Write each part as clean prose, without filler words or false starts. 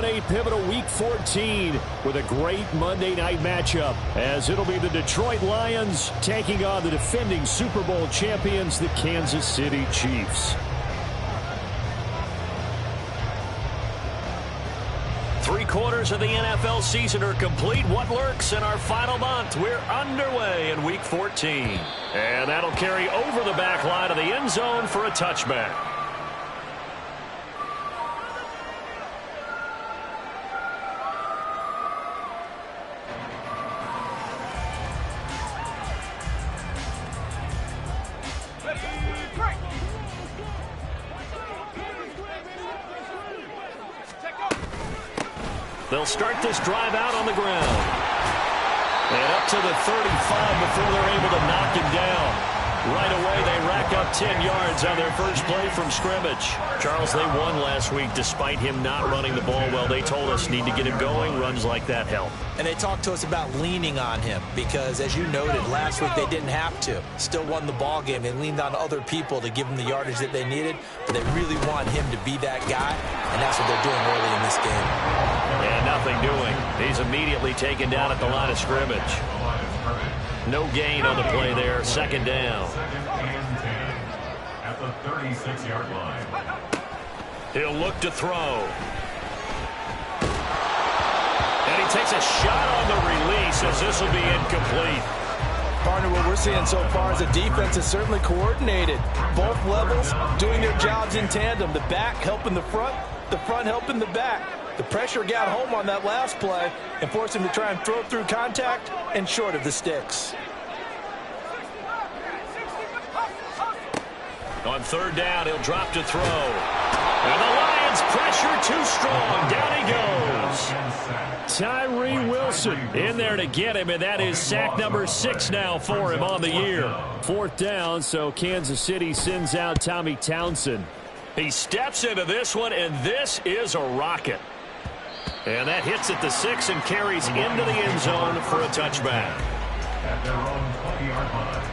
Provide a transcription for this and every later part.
A pivotal Week 14 with a great Monday night matchup, as it'll be the Detroit Lions taking on the defending Super Bowl champions, the Kansas City Chiefs. Three-quarters of the NFL season are complete. What lurks in our final month? We're underway in Week 14. And that'll carry over the back line of the end zone for a touchback. They'll start this drive out on the ground. And up to the 35 before they're able to knock him down. Right away, they rack up 10 yards on their first play from scrimmage. Charles, they won last week despite him not running the ball well. They told us need to get him going. Runs like that help. And they talked to us about leaning on him because, as you noted, last week they didn't have to. Still won the ball game. They leaned on other people to give them the yardage that they needed, but they really want him to be that guy, and that's what they're doing early in this game. And nothing doing. He's immediately taken down at the line of scrimmage. No gain on the play there. Second down. At the 36-yard line. He'll look to throw. And he takes a shot on the release as this will be incomplete. Partner, what we're seeing so far is the defense is certainly coordinated. Both levels doing their jobs in tandem. The back helping the front helping the back. The pressure got home on that last play and forced him to try and throw through contact and short of the sticks. On third down, he'll drop to throw. And the Lions pressure too strong. Down he goes. Tyree Wilson in there to get him, and that is sack number 6 now for him on the year. Fourth down, so Kansas City sends out Tommy Townsend. He steps into this one, and this is a rocket. And that hits at the 6 and carries into the end zone for a touchback. At their own 20-yard line.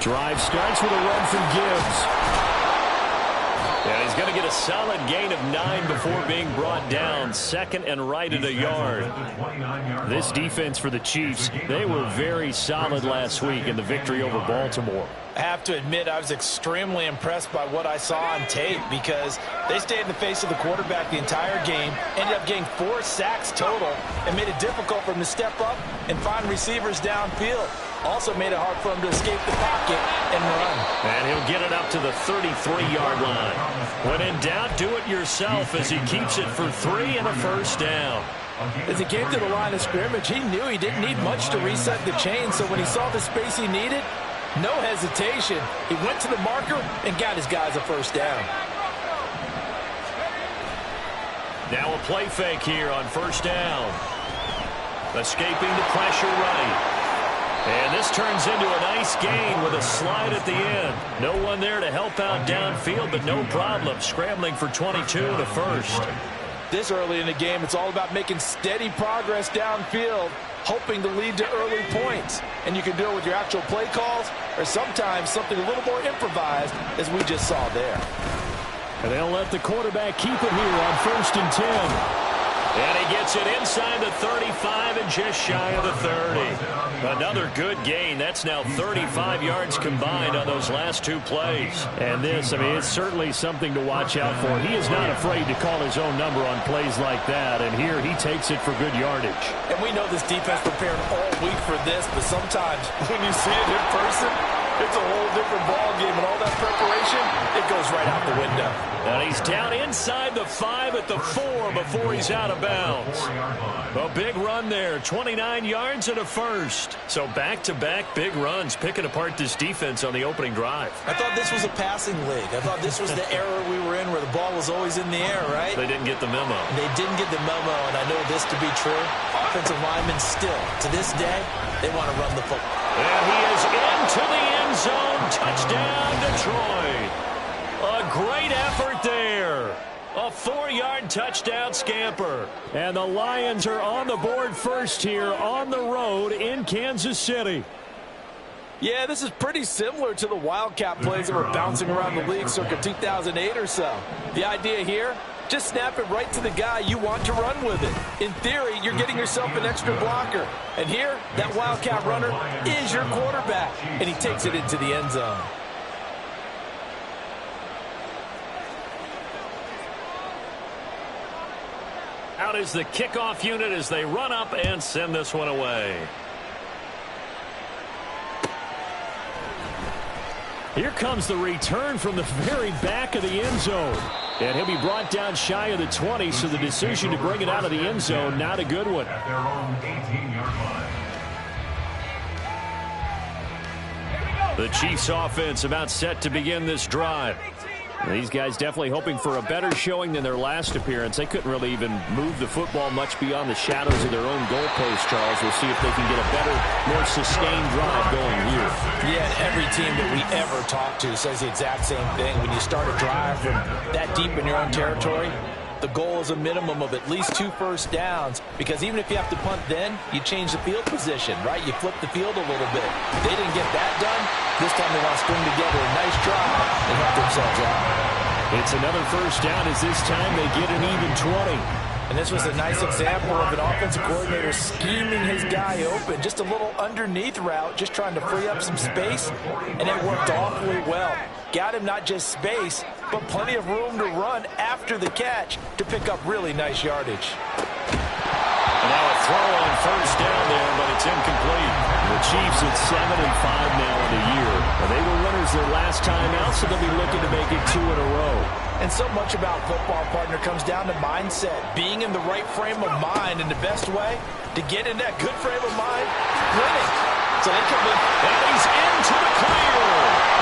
Drive starts with a run from Gibbs. And he's going to get a solid gain of 9 before being brought down. Second and right at a yard. This defense for the Chiefs, they were very solid last week in the victory over Baltimore. I have to admit, I was extremely impressed by what I saw on tape because they stayed in the face of the quarterback the entire game, ended up getting 4 sacks total, and made it difficult for him to step up and find receivers downfield. Also made it hard for him to escape the pocket and run. And he'll get it up to the 33-yard line. When in doubt, do it yourself as he keeps it for 3 and a first down. As he came to the line of scrimmage, he knew he didn't need much to reset the chain, so when he saw the space he needed, no hesitation. He went to the marker and got his guys a first down. Now a play fake here on first down. Escaping the pressure right. And this turns into a nice gain with a slide at the end. No one there to help out downfield, but no problem. Scrambling for 22 to first. This early in the game, it's all about making steady progress downfield, hoping to lead to early points. And you can do it with your actual play calls or sometimes something a little more improvised, as we just saw there. And they'll let the quarterback keep it here on 1st and 10. And he gets it inside the 35 and just shy of the 30. Another good gain. That's now 35 yards combined on those last 2 plays. And this, I mean, it's certainly something to watch out for. He is not afraid to call his own number on plays like that. And here he takes it for good yardage. And we know this defense prepared all week for this, but sometimes when you see it in person, it's a whole different ball game, and all that preparation, it goes right out the window. And he's down inside the 5 at the 4 before he's out of bounds. A big run there, 29 yards and a first. So back-to-back big runs, picking apart this defense on the opening drive. I thought this was a passing league. I thought this was the era we were in where the ball was always in the air, right? They didn't get the memo. They didn't get the memo, and I know this to be true. Offensive linemen still, to this day, they want to run the football. And he is into the end zone. Touchdown, Detroit. A great effort there. A 4-yard touchdown scamper. And the Lions are on the board first here on the road in Kansas City. Yeah, this is pretty similar to the Wildcat plays that were bouncing around the league circa 2008 or so. The idea here, just snap it right to the guy you want to run with it. In theory, you're getting yourself an extra blocker. And here, that Wildcat runner is your quarterback. And he takes it into the end zone. Out is the kickoff unit as they run up and send this one away. Here comes the return from the very back of the end zone. And he'll be brought down shy of the 20, so the decision to bring it out of the end zone, not a good one. At their own 18-yard line. The Chiefs offense about set to begin this drive. These guys definitely hoping for a better showing than their last appearance. They couldn't really even move the football much beyond the shadows of their own goalpost, Charles. We'll see if they can get a better, more sustained drive going here. Yeah, every team that we ever talk to says the exact same thing. When you start a drive from that deep in your own territory, the goal is a minimum of at least 2 first downs, because even if you have to punt then, you change the field position, right? You flip the field a little bit. They didn't get that done. This time they want to string together a nice drive and help themselves out. It's another first down as this time they get an even 20. And this was a nice example of an offensive coordinator scheming his guy open. Just a little underneath route, just trying to free up some space, and it worked awfully well. Got him not just space, but plenty of room to run after the catch to pick up really nice yardage. Now a throw on first down there, but it's incomplete. The Chiefs at 7-5 now in the year. And they were winners their last time out, so they'll be looking to make it 2 in a row. And so much about football, partner, comes down to mindset. Being in the right frame of mind, and the best way to get in that good frame of mind, winning. So they come in. And he's into the clear.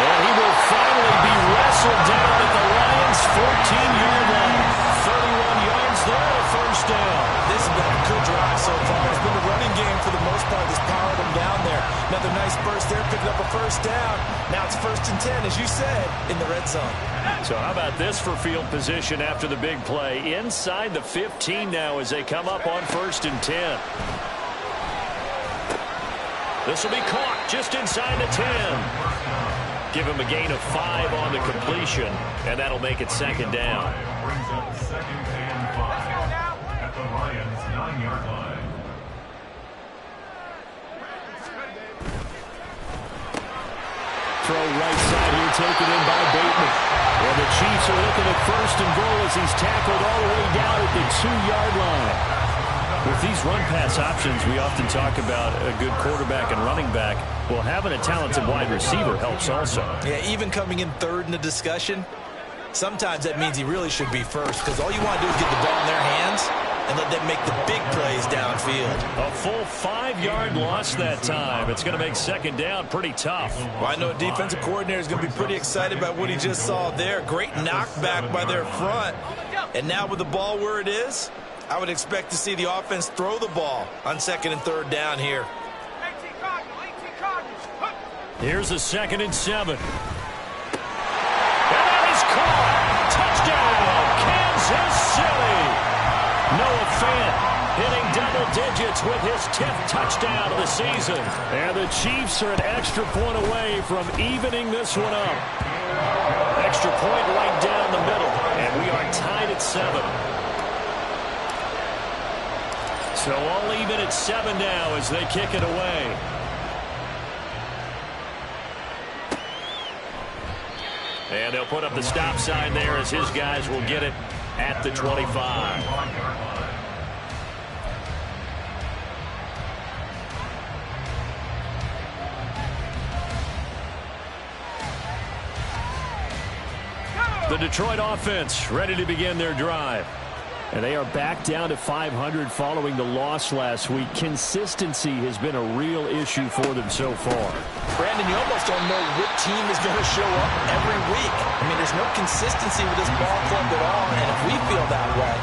And he will finally be wrestled down at the Lions' 14-yard line. 31 yards there, a first down. This has been a good drive so far. It's been a running game for the most part that's powered them down there. Another nice burst there, picking up a first down. Now it's 1st and 10, as you said, in the red zone. So how about this for field position after the big play? Inside the 15 now as they come up on 1st and 10. This will be caught just inside the 10. Give him a gain of 5 on the completion, and that'll make it 2nd down. Brings up 2nd and 5 at the Lions' 9-yard line. Throw right side here, taken in by Bateman. And the Chiefs are looking at 1st and goal as he's tackled all the way down at the 2-yard line. With these run-pass options, we often talk about a good quarterback and running back. Well, having a talented wide receiver helps also. Yeah, even coming in 3rd in the discussion, sometimes that means he really should be first, because all you want to do is get the ball in their hands and let them make the big plays downfield. A full 5-yard loss that time. It's going to make 2nd down pretty tough. Well, I know a defensive coordinator is going to be pretty excited about what he just saw there. Great knockback by their front. And now with the ball where it is, I would expect to see the offense throw the ball on 2nd and 3rd down here. Here's a 2nd and 7. And that is caught. Touchdown, Kansas City. Noah Fant hitting double digits with his 10th touchdown of the season. And the Chiefs are an extra point away from evening this one up. Extra point right down the middle. And we are tied at 7. So all even at 7 now as they kick it away. And they'll put up the stop sign there as his guys will get it at the 25. The Detroit offense ready to begin their drive. And they are back down to 500 following the loss last week. Consistency has been a real issue for them so far. Brandon, you almost don't know what team is going to show up every week. I mean, there's no consistency with this ball club at all, and if we feel that way,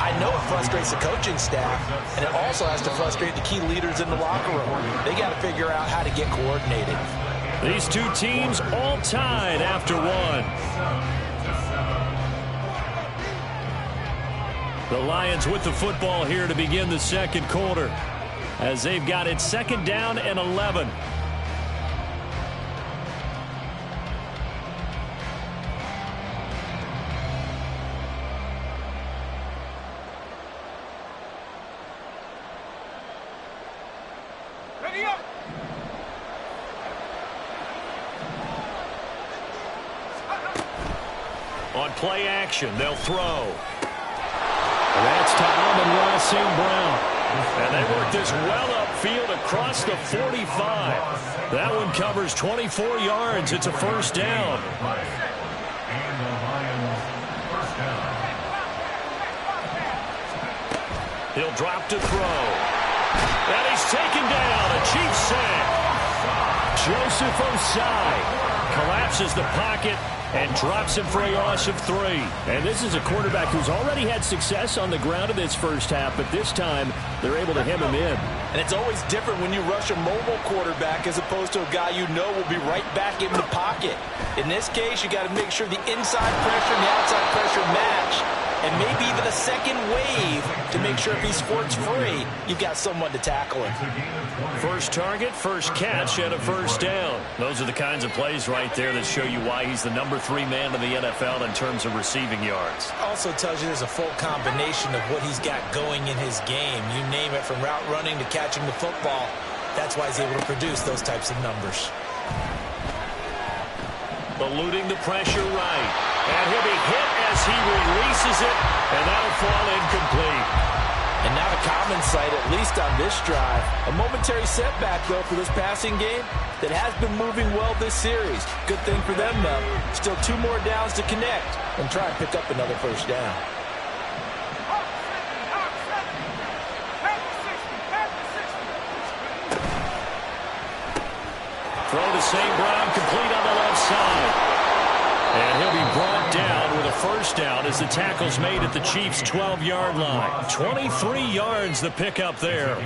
I know it frustrates the coaching staff, and it also has to frustrate the key leaders in the locker room. They got to figure out how to get coordinated. These two teams all tied after one. The Lions with the football here to begin the second quarter as they've got it 2nd down and 11. Ready up. On play action, they'll throw. And that's to Amon-Ra St. Brown. And they work this well upfield across the 45. That one covers 24 yards. It's a first down. And the Lions first down. He'll drop to throw. And he's taken down. A Chiefs sack. Joseph Osai collapses the pocket and drops him for a loss of 3. And this is a quarterback who's already had success on the ground in this first half, but this time they're able to hem him in. And it's always different when you rush a mobile quarterback as opposed to a guy you know will be right back in the pocket. In this case, you got to make sure the inside pressure and the outside pressure match, and maybe even a second wave to make sure if he sports free, you've got someone to tackle him. First target, first catch, and a first down. Those are the kinds of plays right there that show you why he's the number 3 man in the NFL in terms of receiving yards. Also tells you there's a full combination of what he's got going in his game. You name it, from route running to catching the football. That's why he's able to produce those types of numbers. Eluding the pressure right. And he'll be hit as he releases it, and that'll fall incomplete. And not a common sight, at least on this drive. A momentary setback, though, for this passing game that has been moving well this series. Good thing for them, though. Still 2 more downs to connect and try and pick up another first down. Throw to St. Brown, complete on the left side. And he'll be brought down with a first down as the tackle's made at the Chiefs' 12-yard line. 23 yards the pickup there.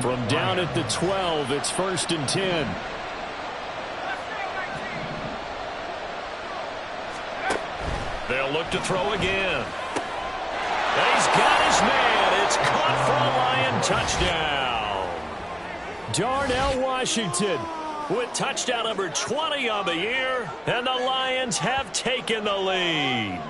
From down at the 12, it's 1st and 10. They'll look to throw again. And he's got his man. It's caught for a Lion touchdown. Darnell Washington with touchdown number 20 on the year, and the Lions have taken the lead.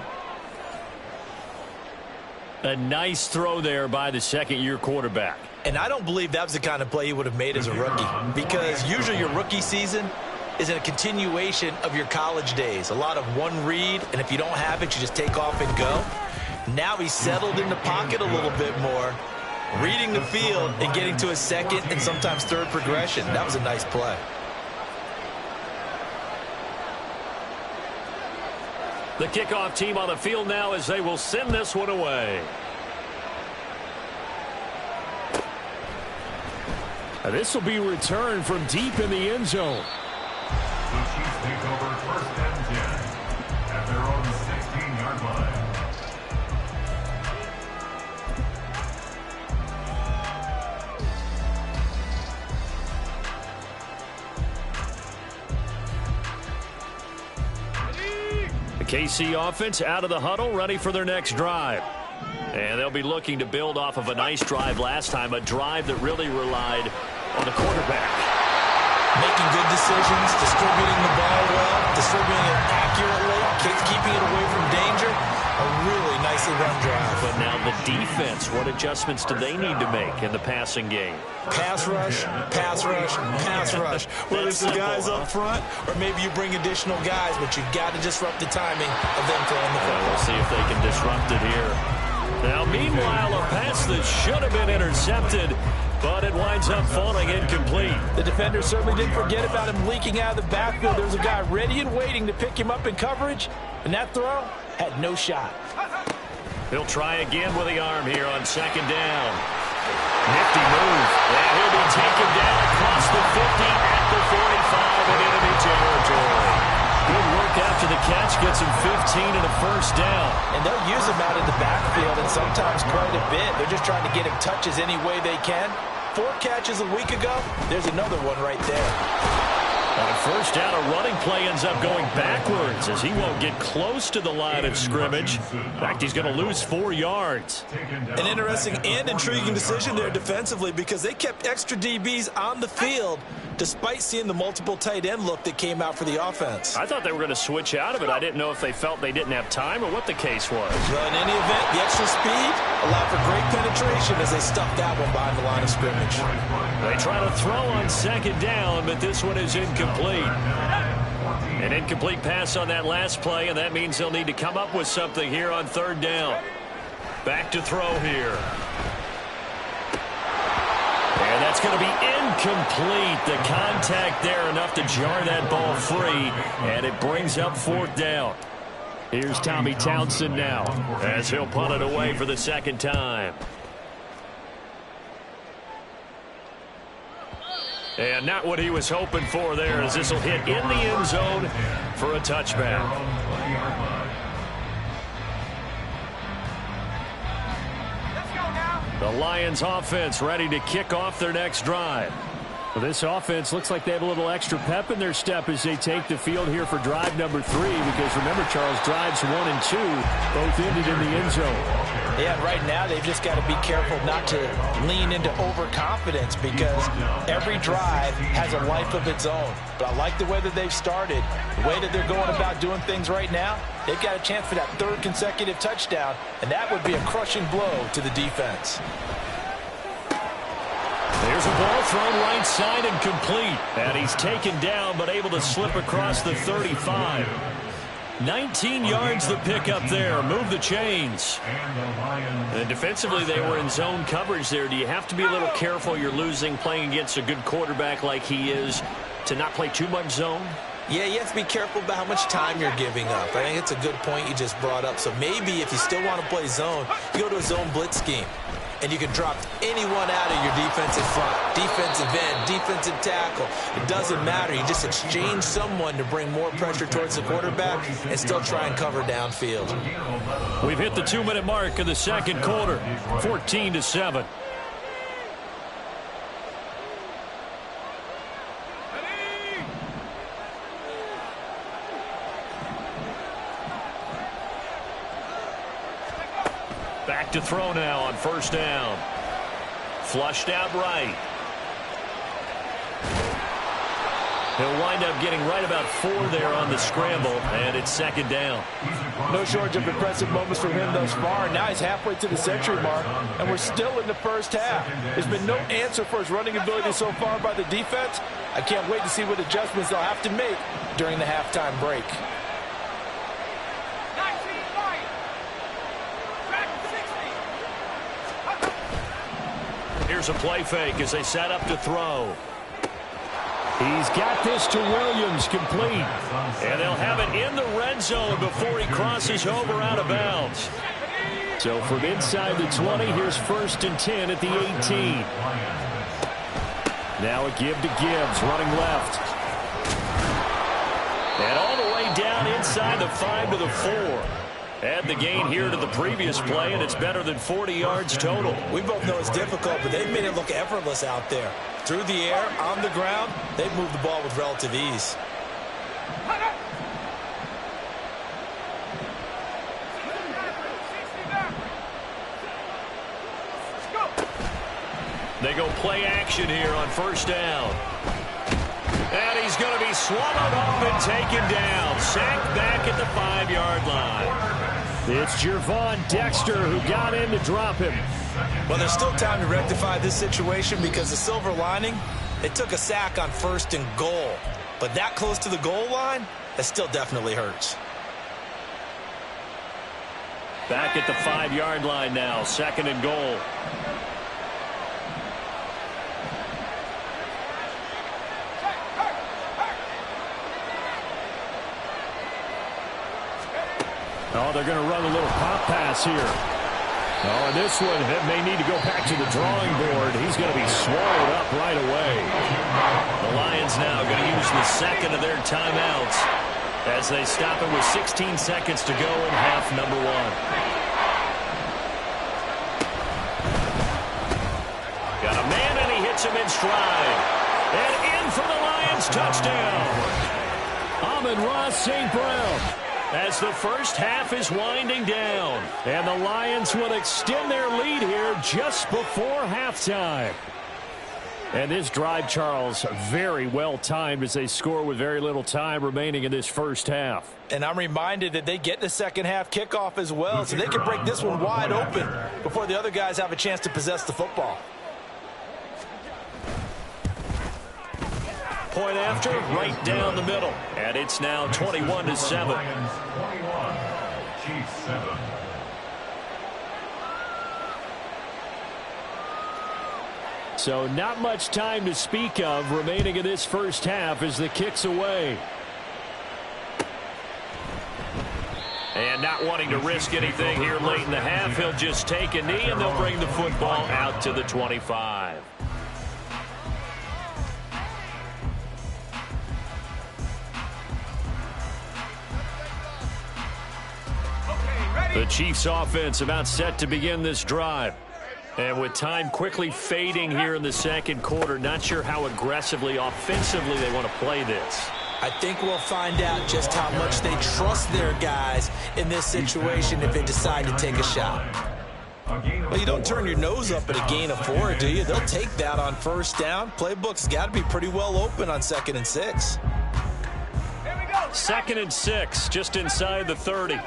A nice throw there by the second-year quarterback. And I don't believe that was the kind of play he would have made as a rookie, because usually your rookie season is a continuation of your college days. A lot of one read, and if you don't have it, you just take off and go. Now he's settled in the pocket a little bit more, reading the field and getting to a second and sometimes third progression. That was a nice play. The kickoff team on the field now as they will send this one away. This will be returned from deep in the end zone. The Chiefs take over 1st and 10 at their own 16-yard line. The KC offense out of the huddle, ready for their next drive. And they'll be looking to build off of a nice drive last time, a drive that really relied on the quarterback. Making good decisions, distributing the ball well, distributing it accurately, keeping it away from danger. A really nicely run drive. But now the defense, what adjustments do they need to make in the passing game? Pass rush, pass rush, pass rush. Whether it's the guys up front or maybe you bring additional guys, but you've got to disrupt the timing of them throwing the football. We'll see if they can disrupt it here. Now, meanwhile, a pass that should have been intercepted but it winds up falling incomplete. The defender certainly didn't forget about him leaking out of the backfield. There was a guy ready and waiting to pick him up in coverage, and that throw had no shot. He'll try again with the arm here on second down. Nifty move. And he'll be taken down across the 50 at the 45 in enemy territory. Good work after the catch. Gets him 15 and a first down. And they'll use him out in the backfield and sometimes quite a bit. They're just trying to get him touches any way they can. 4 catches a week ago. There's another one right there. On first down, a running play ends up going backwards as he won't get close to the line of scrimmage. In fact, he's going to lose 4 yards. An interesting and intriguing decision there defensively because they kept extra DBs on the field despite seeing the multiple tight end look that came out for the offense. I thought they were going to switch out of it. I didn't know if they felt they didn't have time or what the case was. Well, in any event, the extra speed allowed for great penetration as they stuffed that one behind the line of scrimmage. They try to throw on second down, but this one is incomplete. An incomplete pass on that last play, and that means they'll need to come up with something here on third down. Back to throw here. And that's going to be incomplete. The contact there enough to jar that ball free, and it brings up fourth down. Here's Tommy Townsend now as he'll punt it away for the second time. And not what he was hoping for there, as this will hit in the end zone for a touchback. The Lions offense ready to kick off their next drive. Well, this offense looks like they have a little extra pep in their step as they take the field here for drive number 3, because remember, Charles, drives 1 and 2 both ended in the end zone. Yeah, right now they've just got to be careful not to lean into overconfidence because every drive has a life of its own. But I like the way that they've started, the way that they're going about doing things right now. They've got a chance for that 3rd consecutive touchdown, and that would be a crushing blow to the defense. There's a ball thrown right side and complete. And he's taken down but able to slip across the 35. 19 yards the pickup there. Move the chains. And defensively, they were in zone coverage there. Do you have to be a little careful? You're losing playing against a good quarterback like he is to not play too much zone? Yeah, you have to be careful about how much time you're giving up. I think it's a good point you just brought up. So maybe if you still want to play zone, you go to a zone blitz scheme. And you can drop anyone out of your defensive front, defensive end, defensive tackle. It doesn't matter. You just exchange someone to bring more pressure towards the quarterback and still try and cover downfield. We've hit the 2-minute mark of the second quarter, 14-7. Back to throw now on first down. Flushed out right. He'll wind up getting right about 4 there on the scramble, and it's second down. No shortage of impressive moments from him thus far. Now he's halfway to the century mark, and we're still in the first half. There's been no answer for his running ability so far by the defense. I can't wait to see what adjustments they'll have to make during the halftime break. Here's a play fake as they set up to throw. He's got this to Williams, complete. And they'll have it in the red zone before he crosses over out of bounds. So from inside the 20, here's 1st and 10 at the 18. Now a give to Gibbs, running left. And all the way down inside the 5 to the 4. Add the gain here to the previous play, and it's better than 40 yards total. We both know it's difficult, but they've made it look effortless out there. Through the air, on the ground, they've moved the ball with relative ease. They go play action here on first down. And he's going to be swallowed up and taken down. Sacked back at the 5-yard line. It's Gervon Dexter who got in to drop him. Well, there's still time to rectify this situation because the silver lining, they took a sack on 1st and goal. But that close to the goal line, that still definitely hurts. Back at the 5-yard line now, 2nd and goal. Oh, they're going to run a little pop pass here. Oh, and this one may need to go back to the drawing board. He's going to be swallowed up right away. The Lions now going to use the second of their timeouts as they stop it with 16 seconds to go in half number one. Got a man, and he hits him in stride. And in for the Lions touchdown. Amon-Ra St. Brown. As the first half is winding down. And the Lions will extend their lead here just before halftime. And this drive, Charles, very well timed as they score with very little time remaining in this first half. And I'm reminded that they get the second half kickoff as well, so they can break this one wide open before the other guys have a chance to possess the football. Point after, right down the middle. And it's now 21-7. Chiefs 7. So not much time to speak of remaining in this first half as the kick's away. And not wanting to risk anything here late in the half, he'll just take a knee and they'll bring the football out to the 25. The Chiefs offense about set to begin this drive. And with time quickly fading here in the second quarter, not sure how aggressively, offensively they want to play this. I think we'll find out just how much they trust their guys in this situation if they decide to take a shot. Well, you don't turn your nose up at a gain of 4, do you? They'll take that on first down. Playbook's got to be pretty well open on 2nd and 6. 2nd and 6, just inside the 30.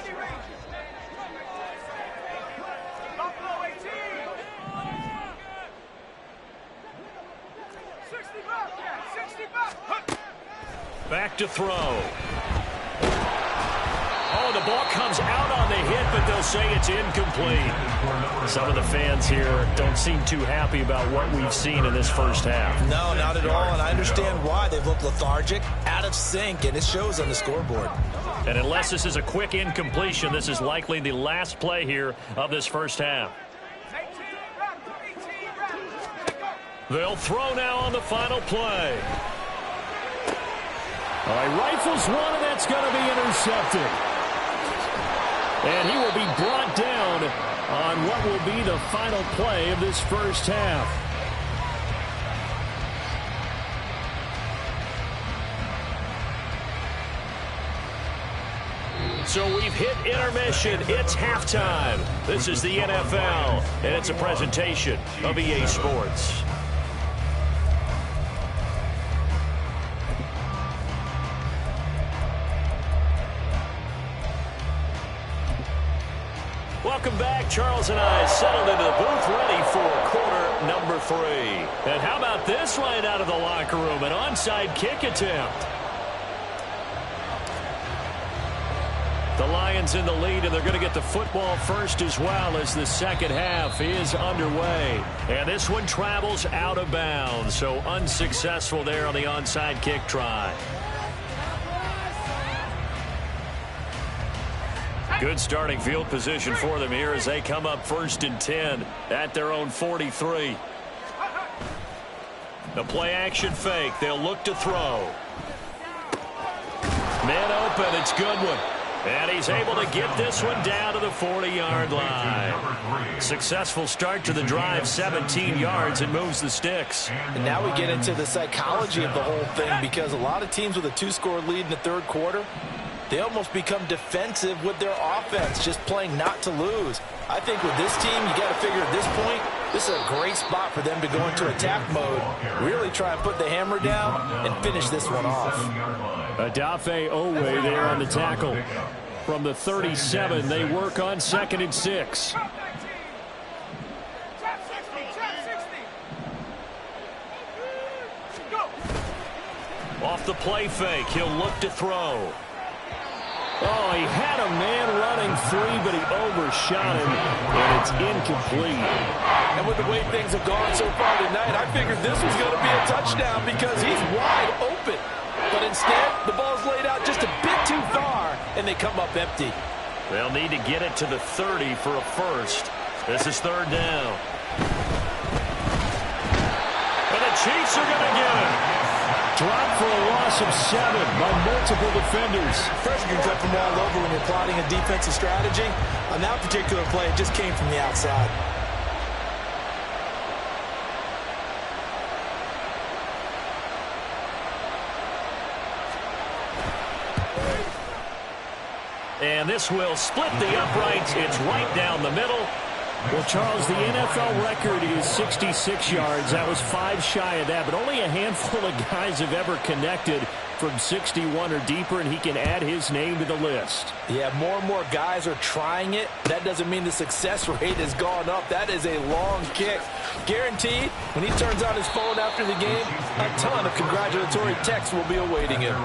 Back to throw. Oh, the ball comes out on the hit, but they'll say it's incomplete. Some of the fans here don't seem too happy about what we've seen in this first half. No, not at all, and I understand why. They've looked lethargic, out of sync, and it shows on the scoreboard. And unless this is a quick incompletion, this is likely the last play here of this first half. They'll throw now on the final play. All right, rifles one, and that's going to be intercepted. And he will be brought down on what will be the final play of this first half. So we've hit intermission. It's halftime. This is the NFL, and it's a presentation of EA Sports. Welcome back. Charles and I settled into the booth ready for quarter number 3. And how about this right out of the locker room? An onside kick attempt. The Lions in the lead, and they're going to get the football first as well as the second half is underway. And this one travels out of bounds, so unsuccessful there on the onside kick try. Good starting field position for them here as they come up 1st and 10 at their own 43. The play action fake. They'll look to throw. Man open. It's Goodwin. And he's able to get this one down to the 40-yard line. Successful start to the drive, 17 yards, and moves the sticks. And now we get into the psychology of the whole thing, because a lot of teams with a 2-score lead in the third quarter, they almost become defensive with their offense, just playing not to lose. I think with this team, you got to figure at this point, this is a great spot for them to go into attack mode, really try and put the hammer down and finish this one off. Adafe Owe there on the tackle. From the 37, they work on 2nd and 6. Off the play fake, he'll look to throw. Oh, he had a man running free, but he overshot him, and it's incomplete. And with the way things have gone so far tonight, I figured this was going to be a touchdown because he's wide open. But instead, the ball's laid out just a bit too far, and they come up empty. They'll need to get it to the 30 for a first. This is third down. And the Chiefs are going to get it. Dropped for a loss of 7 by multiple defenders. Pressure can come from all over when you're plotting a defensive strategy. On that particular play, it just came from the outside. And this will split the uprights. It's right down the middle. Well, Charles, the NFL record is 66 yards. That was 5 shy of that, but only a handful of guys have ever connected from 61 or deeper, and he can add his name to the list. Yeah, more and more guys are trying it. That doesn't mean the success rate has gone up. That is a long kick. Guaranteed, when he turns on his phone after the game, a ton of congratulatory texts will be awaiting him.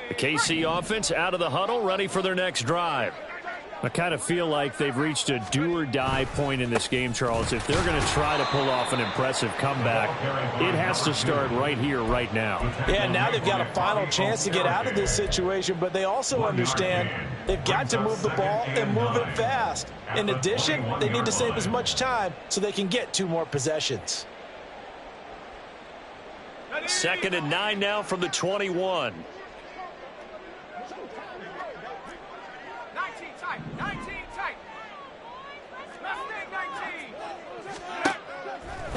The KC offense out of the huddle, ready for their next drive. I kind of feel like they've reached a do-or-die point in this game, Charles. If they're going to try to pull off an impressive comeback, it has to start right here, right now. Yeah, now they've got a final chance to get out of this situation, but they also understand they've got to move the ball and move it fast. In addition, they need to save as much time so they can get 2 more possessions. 2nd and 9 now from the 21.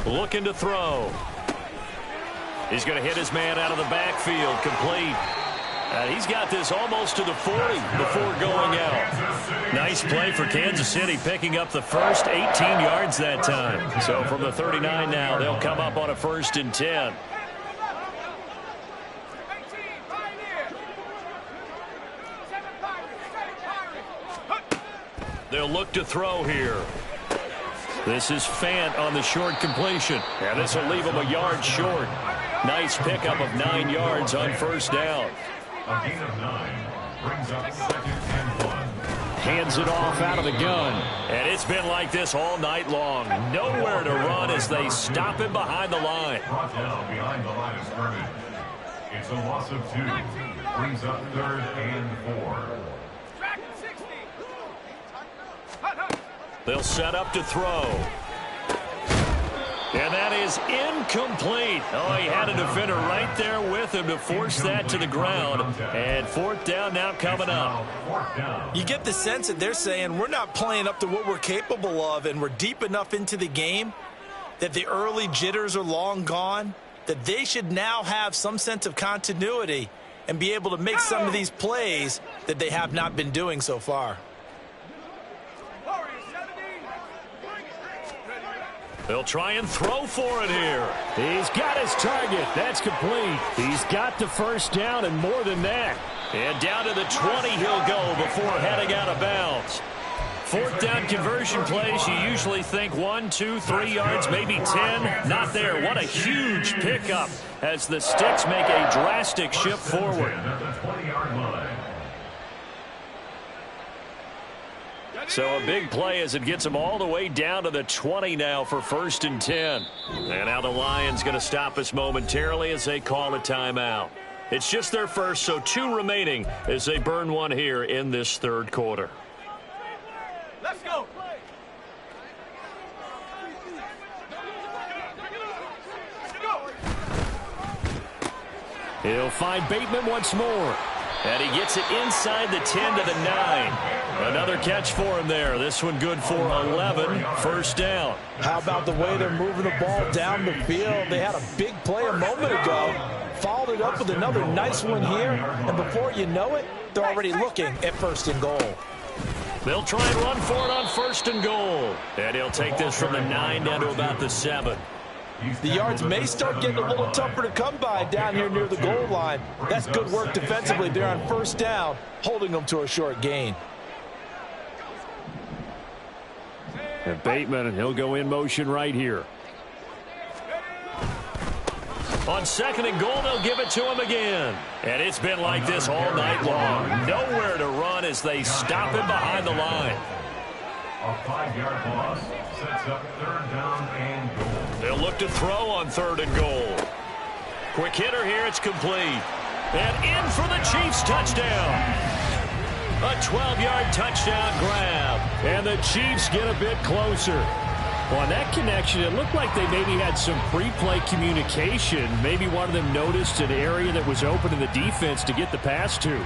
Looking to throw. He's going to hit his man out of the backfield. Complete. He's got this almost to the 40 before going out. Nice play for Kansas City, picking up the first 18 yards that time. So from the 39 now, they'll come up on a 1st and 10. They'll look to throw here. This is Fant on the short completion. And this will leave him a yard short. Nice pickup of 9 yards on 1st down. A gain of 9 brings up 2nd and 1. Hands it off out of the gun. And it's been like this all night long. Nowhere to run as they stop him behind the line. Brought down behind the line of scrimmage. It's a loss of 2. Brings up 3rd and 4. They'll set up to throw. And that is incomplete. Oh, he had a defender right there with him to force that to the ground. And 4th down now coming up. You get the sense that they're saying we're not playing up to what we're capable of, and we're deep enough into the game that the early jitters are long gone, that they should now have some sense of continuity and be able to make some of these plays that they have not been doing so far. They'll try and throw for it here. He's got his target. That's complete. He's got the 1st down and more than that. And down to the 20 he'll go before heading out of bounds. 4th down conversion plays, you usually think 1, 2, 3 yards, maybe 10. Not there. What a huge pickup as the Sticks make a drastic shift forward. So a big play as it gets them all the way down to the 20 now for 1st and 10. And now the Lions going to stop us momentarily as they call a timeout. It's just their first, so 2 remaining as they burn one here in this 3rd quarter. Let's go. He'll find Bateman once more. And he gets it inside the 10 to the 9. Another catch for him there. This one good for 11. 1st down. How about the way they're moving the ball down the field? They had a big play a moment ago. Followed it up with another nice one here. And before you know it, they're already looking at 1st and goal. They'll try and run for it on 1st and goal. And he'll take this from the 9 down to about the 7. The yards may start getting a little tougher to come by down here near the goal line. That's good work defensively there on 1st down, holding them to a short gain. And Bateman, he'll go in motion right here. On 2nd and goal, they'll give it to him again. And it's been like this all night long. Nowhere to run as they stop him behind the line. A 5-yard loss sets up 3rd down and goal. They'll look to throw on 3rd and goal. Quick hitter here. It's complete. And in for the Chiefs touchdown. A 12-yard touchdown grab. And the Chiefs get a bit closer. On that connection, it looked like they maybe had some pre-play communication. Maybe one of them noticed an area that was open in the defense to get the pass to.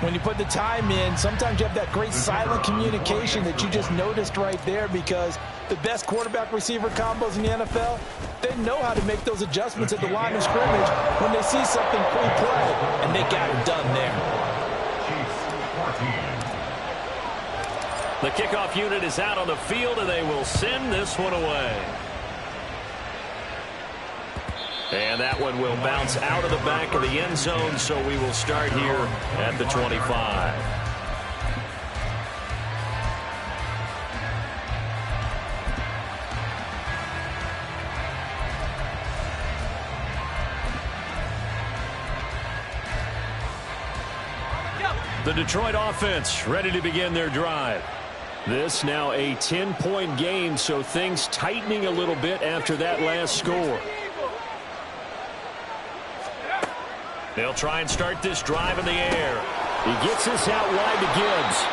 When you put the time in, sometimes you have that great silent communication that you just noticed right there, because the best quarterback-receiver combos in the NFL, they know how to make those adjustments at the line of scrimmage when they see something pre-play, and they got it done there. The kickoff unit is out on the field, and they will send this one away. And that one will bounce out of the back of the end zone, so we will start here at the 25. The Detroit offense ready to begin their drive. This now a 10-point game, so things tightening a little bit after that last score. They'll try and start this drive in the air. He gets this out wide to Gibbs.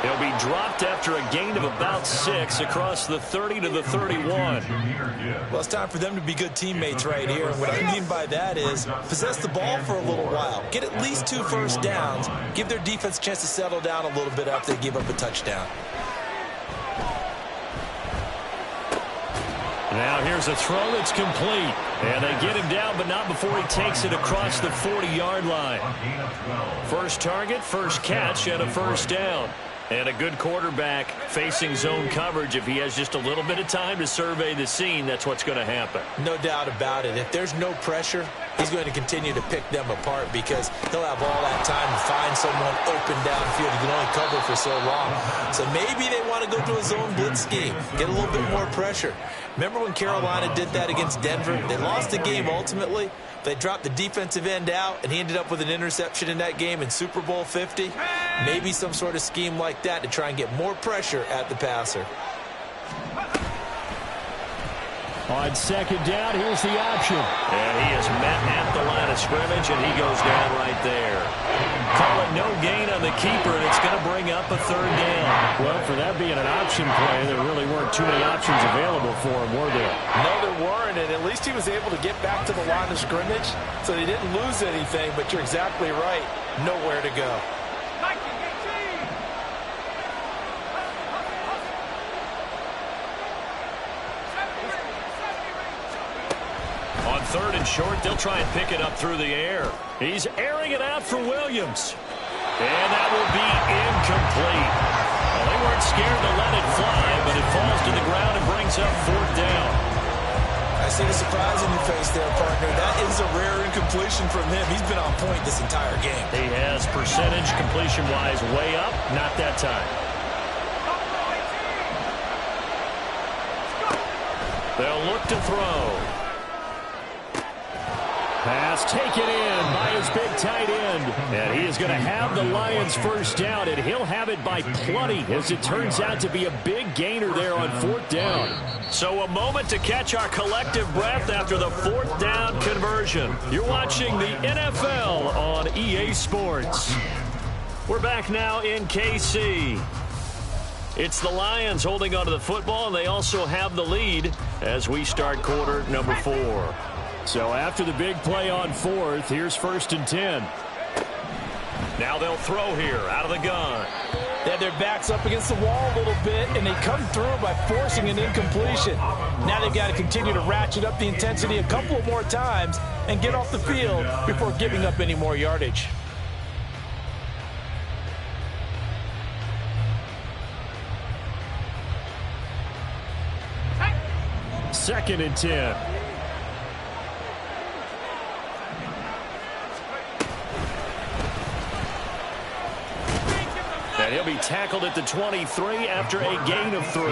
He'll be dropped after a gain of about 6 across the 30 to the 31. Well, it's time for them to be good teammates right here. And what I mean by that is possess the ball for a little while. Get at least 2 first downs. Give their defense a chance to settle down a little bit after they give up a touchdown. Now here's a throw that's complete. And they get him down, but not before he takes it across the 40-yard line. First target, first catch, and a first down. And a good quarterback facing zone coverage. If he has just a little bit of time to survey the scene, that's what's going to happen. No doubt about it. If there's no pressure, he's going to continue to pick them apart because he'll have all that time to find someone open downfield. He can only cover for so long. So maybe they want to go to a zone blitz scheme, get a little bit more pressure. Remember when Carolina did that against Denver? They lost the game ultimately. They dropped the defensive end out, and he ended up with an interception in that game in Super Bowl 50. Maybe some sort of scheme like that to try and get more pressure at the passer. On second down, here's the option. And he is met at the line of scrimmage, and he goes down right there. Call it no gain on the keeper, and it's going to bring up a third down. Well, for that being an option play, there really weren't too many options available for him, were there? No, there weren't, and at least he was able to get back to the line of scrimmage, so they didn't lose anything, but you're exactly right. Nowhere to go. On third and short, they'll try and pick it up through the air. He's airing it out for Williams. And that will be incomplete. Well, they weren't scared to let it fly, but it falls to the ground and brings up fourth down. I see the surprise in your face there, partner. That is a rare incompletion from him. He's been on point this entire game. He has percentage completion-wise way up, not that time. They'll look to throw. Pass taken in by his big tight end. And he is going to have the Lions first down, and he'll have it by plenty as it turns out to be a big gainer there on fourth down. So a moment to catch our collective breath after the fourth down conversion. You're watching the NFL on EA Sports. We're back now in KC. It's the Lions holding onto the football, and they also have the lead as we start quarter number 4. So after the big play on fourth, here's first and 10. Now they'll throw here out of the gun. They have their backs up against the wall a little bit, and they come through by forcing an incompletion. Now they've got to continue to ratchet up the intensity a couple of more times and get off the field before giving up any more yardage. Second and 10. And he'll be tackled at the 23 after a gain of 3.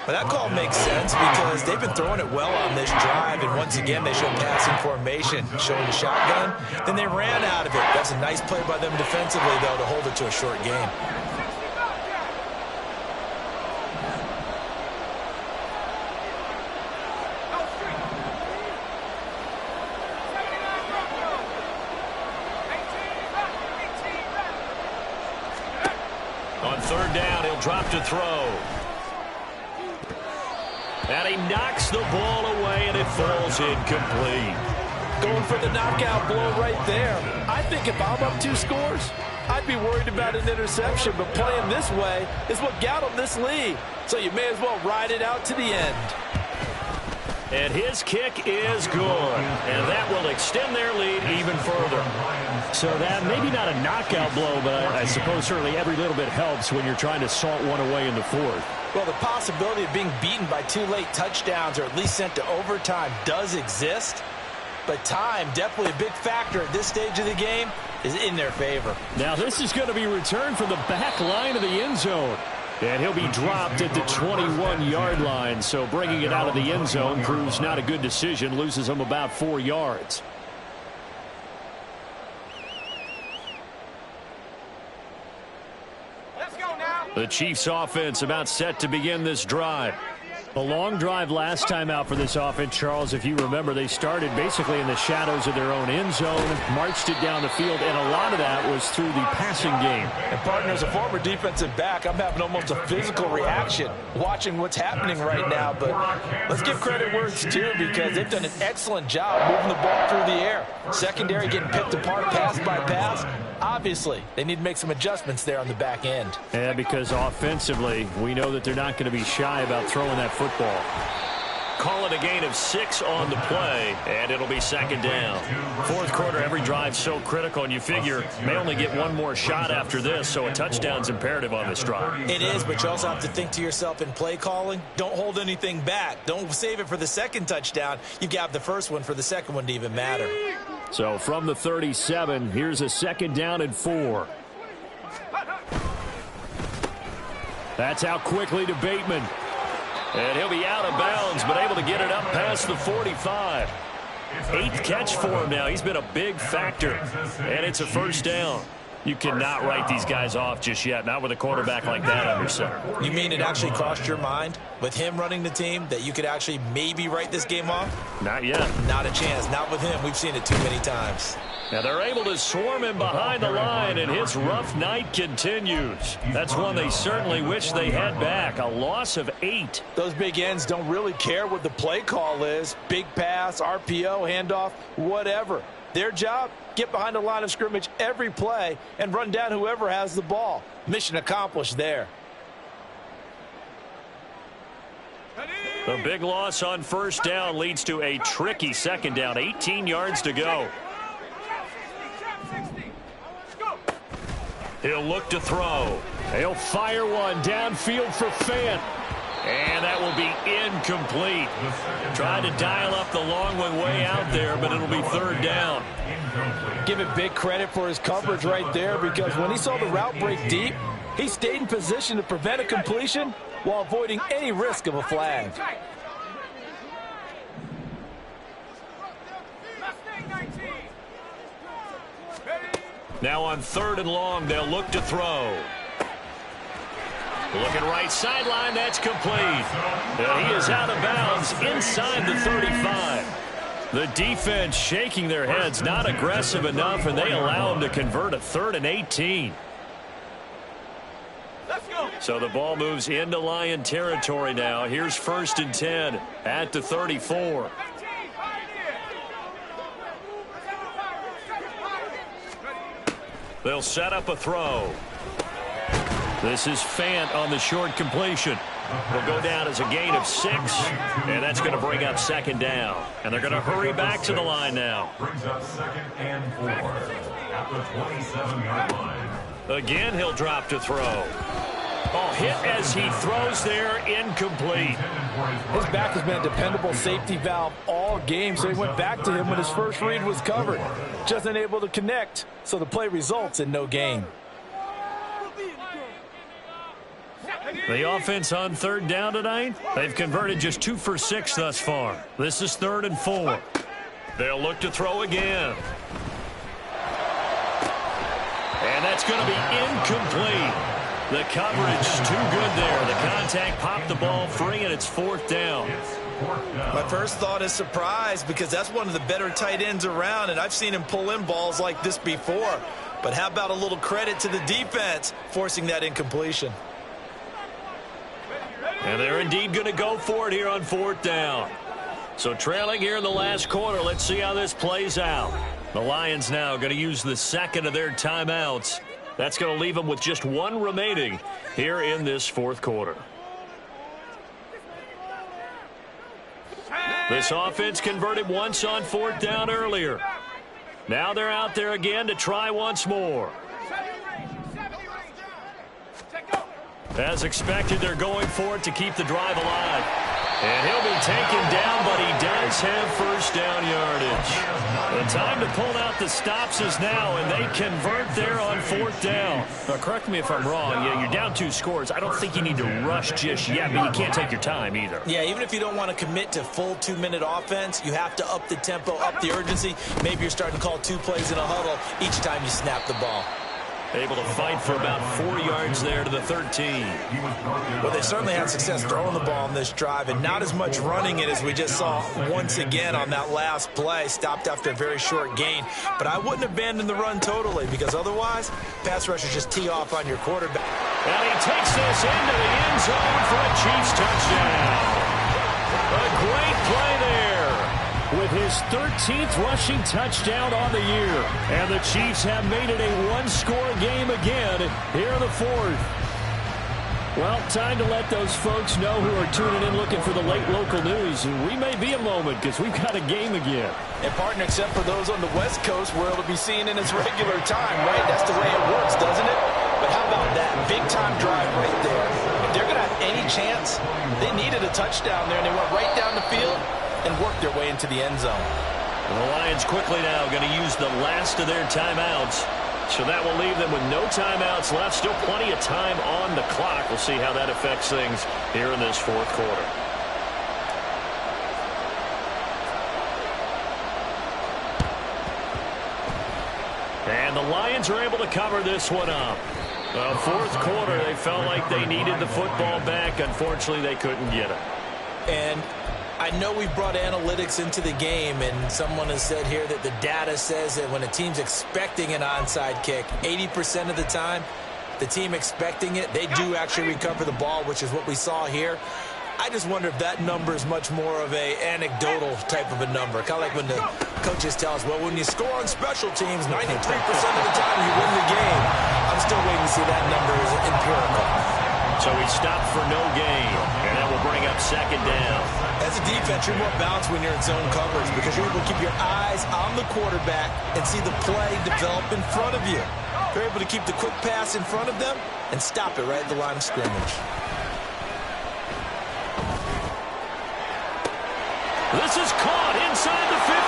But that call makes sense because they've been throwing it well on this drive, and once again they showed passing formation, showing the shotgun. Then they ran out of it. That's a nice play by them defensively, though, to hold it to a short gain. third down, he'll drop to throw. And he knocks the ball away, and it falls incomplete. Going for the knockout blow right there. I think if I'm up 2 scores, I'd be worried about an interception, but playing this way is what got him this lead. So you may as well ride it out to the end. And his kick is good, and that will extend their lead even further. So that maybe not a knockout blow, but I suppose certainly every little bit helps when you're trying to salt one away in the fourth. Well, the possibility of being beaten by 2 late touchdowns or at least sent to overtime does exist. But time, definitely a big factor at this stage of the game, is in their favor. Now this is going to be returned from the back line of the end zone. And he'll be dropped at the 21-yard line. So bringing it out of the end zone proves not a good decision. Loses him about 4 yards. Let's go now. The Chiefs offense about set to begin this drive. A long drive last time out for this offense, Charles. If you remember, they started basically in the shadows of their own end zone, marched it down the field, and a lot of that was through the passing game. And, partner, as a former defensive back, I'm having almost a physical reaction watching what's happening right now. But let's give credit where it's due, because they've done an excellent job moving the ball through the air. Secondary getting picked apart pass by pass. Obviously, they need to make some adjustments there on the back end. Yeah, because offensively, we know that they're not going to be shy about throwing that football. Call it a gain of 6 on the play, and it'll be second down. Fourth quarter, every drive's so critical, and you figure may only get one more shot after this, so a touchdown's imperative on this drive. It is, but you also have to think to yourself in play calling, don't hold anything back. Don't save it for the second touchdown. You got the first one for the second one to even matter. So from the 37, here's a second down and 4. That's out quickly to Bateman. And he'll be out of bounds, but able to get it up past the 45. 8th catch for him now. He's been a big factor. And it's a first down. You cannot write these guys off just yet, not with a quarterback like that under center. You mean it actually crossed your mind with him running the team that you could actually maybe write this game off? Not yet. Not a chance. Not with him. We've seen it too many times. Now they're able to swarm him behind the line, and his rough night continues. That's one they certainly wish they had back. A loss of 8. Those big ends don't really care what the play call is. Big pass, RPO, handoff, whatever. Their job, get behind the line of scrimmage every play and run down whoever has the ball. Mission accomplished there. The big loss on first down leads to a tricky second down. 18 yards to go. He'll look to throw. He'll fire one downfield for Fant. And that will be incomplete. Trying to dial up the long one way out there, but it'll be third down. Give it big credit for his coverage right there, because when he saw the route break deep, he stayed in position to prevent a completion while avoiding any risk of a flag. Now on 3rd and long, they'll look to throw. Looking right sideline, that's complete. And he is out of bounds inside the 35. The defense shaking their heads, not aggressive enough, and they allow him to convert a 3rd and 18. Let's go. So the ball moves into Lion territory now. Here's 1st and 10 at the 34. They'll set up a throw. This is Fant on the short completion. Will go down as a gain of 6, and that's going to bring up second down. And they're going to hurry back to the line now. Brings up 2nd and 4 at the 27-yard line. Again, he'll drop to throw. Oh, hit as he throws there, incomplete. His back has been a dependable safety valve all game, so he went back to him when his first read was covered. Just unable to connect, so the play results in no gain. The offense on 3rd down tonight, they've converted just 2 for 6 thus far. This is 3rd and 4. They'll look to throw again. And that's going to be incomplete. The coverage too good there. The contact popped the ball free, and it's 4th down. My first thought is surprise, because that's one of the better tight ends around, and I've seen him pull in balls like this before. But how about a little credit to the defense forcing that incompletion? And they're indeed going to go for it here on 4th down. So trailing here in the last quarter, let's see how this plays out. The Lions now going to use the second of their timeouts. That's going to leave them with just one remaining here in this 4th quarter. This offense converted once on 4th down earlier. Now they're out there again to try once more. As expected, they're going for it to keep the drive alive. And he'll be taken down, but he does have first down yardage. The time to pull out the stops is now, and they convert there on 4th down. Now, correct me if I'm wrong. Yeah, you're down 2 scores. I don't think you need to rush just yet, but you can't take your time either. Yeah, even if you don't want to commit to full 2-minute offense, you have to up the tempo, up the urgency. Maybe you're starting to call 2 plays in a huddle each time you snap the ball. Able to fight for about 4 yards there to the 13. Well, they certainly had success throwing the ball on this drive, and not as much running it as we just saw once again on that last play. Stopped after a very short gain. But I wouldn't abandon the run totally, because otherwise, pass rushers just tee off on your quarterback. And he takes this into the end zone for a Chiefs touchdown. A great play there, with his 13th rushing touchdown on the year. And the Chiefs have made it a one-score game again here in the 4th. Well, time to let those folks know who are tuning in looking for the late local news. And we may be a moment because we've got a game again. And, partner, except for those on the West Coast where it'll be seen in its regular time, right? That's the way it works, doesn't it? But how about that big-time drive right there? If they're going to have any chance, they needed a touchdown there, and they went right down the field and work their way into the end zone. And the Lions quickly now going to use the last of their timeouts. So that will leave them with no timeouts left. Still plenty of time on the clock. We'll see how that affects things here in this 4th quarter. And the Lions are able to cover this one up. Well, 4th quarter, they felt like they needed the football back. Unfortunately, they couldn't get it. And I know we've brought analytics into the game, and someone has said here that the data says that when a team's expecting an onside kick, 80% of the time, the team expecting it, they do actually recover the ball, which is what we saw here. I just wonder if that number is much more of a anecdotal type of a number. Kind of like when the coaches tell us, well, when you score on special teams, 93% of the time you win the game. I'm still waiting to see that number is empirical. So he stopped for no gain, and that will bring up 2nd down. As a defense, you're more balanced when you're in zone coverage because you're able to keep your eyes on the quarterback and see the play develop in front of you. You're able to keep the quick pass in front of them and stop it right at the line of scrimmage. This is caught inside the 15.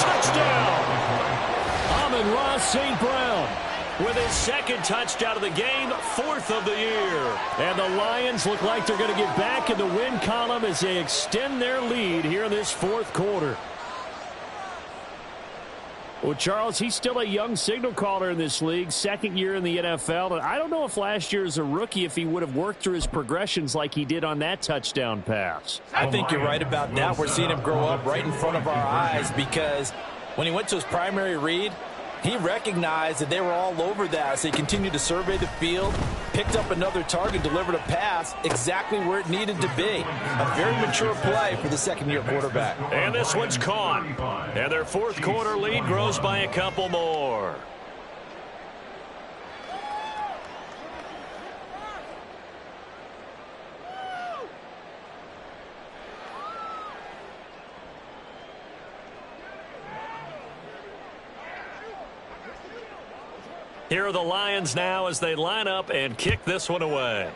Touchdown. Amon-Ra St. Brown with his 2nd touchdown of the game, 4th of the year. And the Lions look like they're going to get back in the win column as they extend their lead here in this 4th quarter. Well, Charles, he's still a young signal caller in this league, 2nd year in the NFL. And I don't know if last year as a rookie if he would have worked through his progressions like he did on that touchdown pass. I think you're right about that. We're seeing him grow up right in front of our eyes because when he went to his primary read, he recognized that they were all over that, so he continued to survey the field, picked up another target, delivered a pass exactly where it needed to be. A very mature play for the 2nd-year quarterback. And this one's caught. And their 4th quarter lead grows by a couple more. Here are the Lions now as they line up and kick this one away.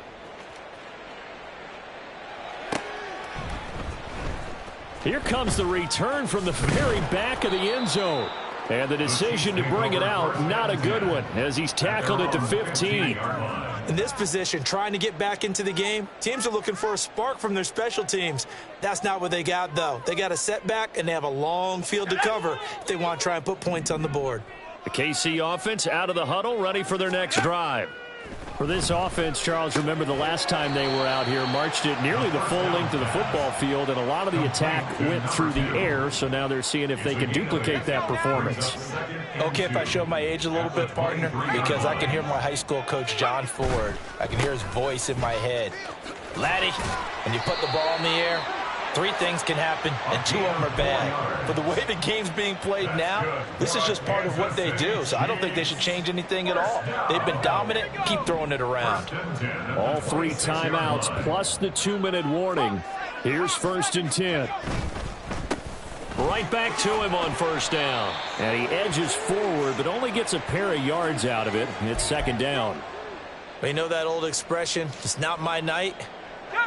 Here comes the return from the very back of the end zone. And the decision to bring it out, not a good one, as he's tackled at the 15. In this position, trying to get back into the game, teams are looking for a spark from their special teams. That's not what they got, though. They got a setback, and they have a long field to cover if they want to try and put points on the board. The KC offense out of the huddle, ready for their next drive. For this offense, Charles, remember the last time they were out here, marched it nearly the full length of the football field, and a lot of the attack went through the air, so now they're seeing if they can duplicate that performance. Okay, if I show my age a little bit, partner, because I can hear my high school coach, John Ford. I can hear his voice in my head. Laddie, when you put the ball in the air, 3 things can happen, and 2 of them are bad. But the way the game's being played now, this is just part of what they do, so I don't think they should change anything at all. They've been dominant. Keep throwing it around. All 3 timeouts plus the 2-minute warning. Here's 1st and 10. Right back to him on 1st down. And he edges forward, but only gets a pair of yards out of it. It's 2nd down. Well, you know that old expression, it's not my night?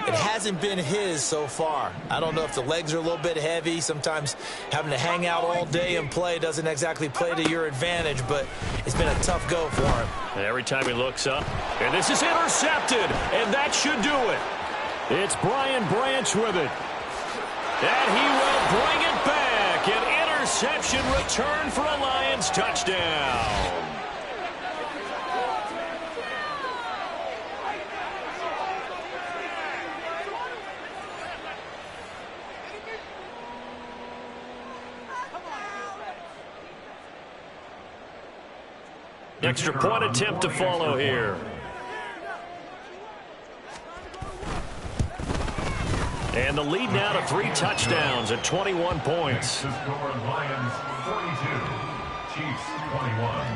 It hasn't been his so far. I don't know if the legs are a little bit heavy. Sometimes having to hang out all day and play doesn't exactly play to your advantage, but it's been a tough go for him. And every time he looks up, and this is intercepted, and that should do it. It's Brian Branch with it. And he will bring it back. An interception return for a Lions touchdown. Extra point attempt to follow here. And the lead now to 3 touchdowns at 21 points. The score, Lions 42, Chiefs 21.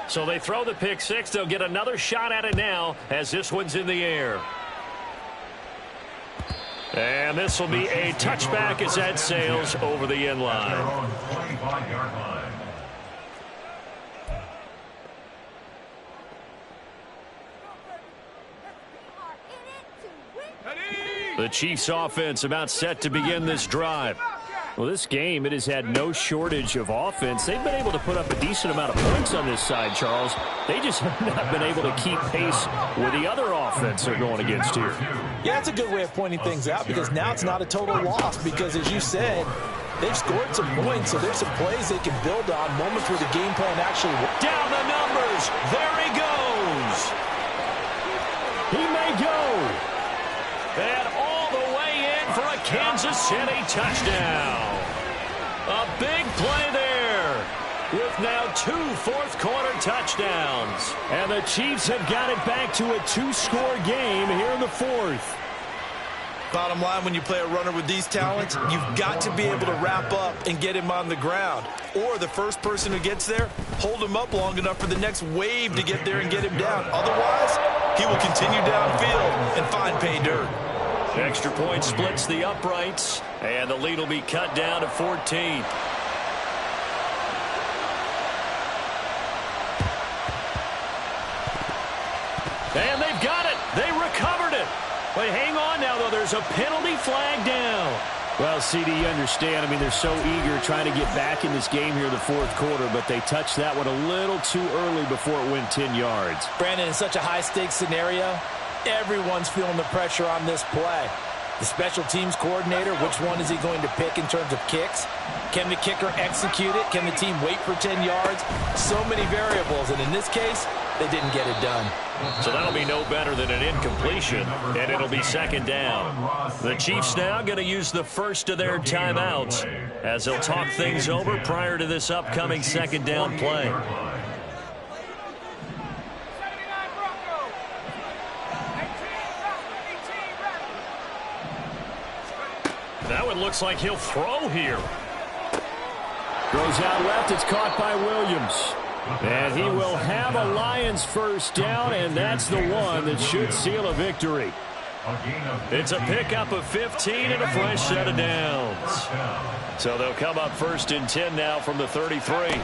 So they throw the pick 6. They'll get another shot at it now as this one's in the air. And this will be a touchback as that sails over the end line. 25-yard line. The Chiefs offense about set to begin this drive. Well, this game, it has had no shortage of offense. They've been able to put up a decent amount of points on this side, Charles. They just have not been able to keep pace with the other offense they're going against here. Yeah, that's a good way of pointing things out because now it's not a total loss because, as you said, they've scored some points, so there's some plays they can build on, moments where the game plan actually works. Down the numbers. There he goes. He may go. And all the way in for a Kansas City touchdown. A big play there with now 2 fourth-quarter touchdowns. And the Chiefs have got it back to a 2-score game here in the 4th. Bottom line, when you play a runner with these talents, you've got to be able to wrap up and get him on the ground. Or the first person who gets there, hold him up long enough for the next wave to get there and get him down. Otherwise, he will continue downfield and find pay dirt. Extra point splits the uprights, and the lead will be cut down to 14. And they've got it. They recovered it. But hang on now, though. There's a penalty flag down. Well, CD, you understand. I mean, they're so eager trying to get back in this game here in the 4th quarter, but they touched that one a little too early before it went 10 yards. Brandon, in such a high-stakes scenario, everyone's feeling the pressure on this play. The special teams coordinator, which one is he going to pick in terms of kicks? Can the kicker execute it? Can the team wait for 10 yards? So many variables, and in this case, they didn't get it done. So that'll be no better than an incompletion, and it'll be 2nd down. The Chiefs now going to use the first of their timeouts as they'll talk things over prior to this upcoming 2nd down play. That one looks like he'll throw here. Throws out left. It's caught by Williams. And he will have a Lions first down, and that's the one that should seal a victory. It's a pickup of 15 and a fresh set of downs. So they'll come up 1st and 10 now from the 33.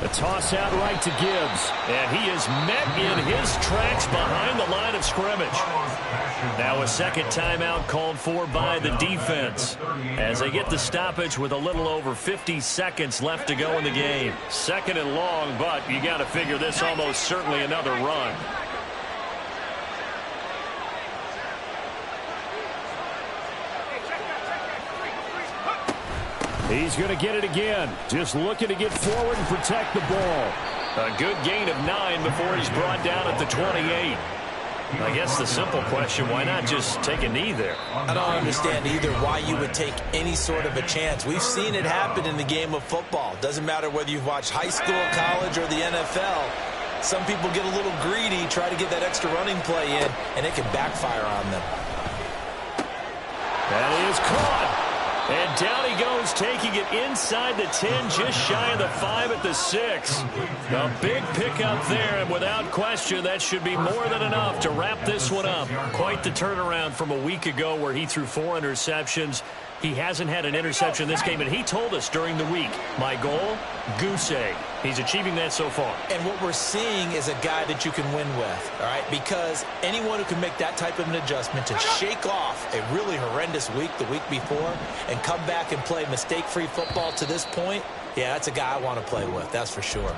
A toss out right to Gibbs, and he is met in his tracks behind the line of scrimmage. Now a 2nd timeout called for by the defense as they get the stoppage with a little over 50 seconds left to go in the game. 2nd and long, but you got to figure this almost certainly another run. He's going to get it again. Just looking to get forward and protect the ball. A good gain of 9 before he's brought down at the 28. I guess the simple question, why not just take a knee there? I don't understand either why you would take any sort of a chance. We've seen it happen in the game of football. Doesn't matter whether you've watched high school, college, or the NFL. Some people get a little greedy, try to get that extra running play in, and it can backfire on them. That is caught. And down he goes, taking it inside the 10, just shy of the 5 at the 6. A big pickup there, and without question, that should be more than enough to wrap this one up. Quite the turnaround from a week ago where he threw 4 interceptions. He hasn't had an interception this game, and he told us during the week, my goal, goose egg. He's achieving that so far. And what we're seeing is a guy that you can win with, all right? Because anyone who can make that type of an adjustment to shake off a really horrendous week the week before and come back and play mistake-free football to this point, yeah, that's a guy I want to play with, that's for sure.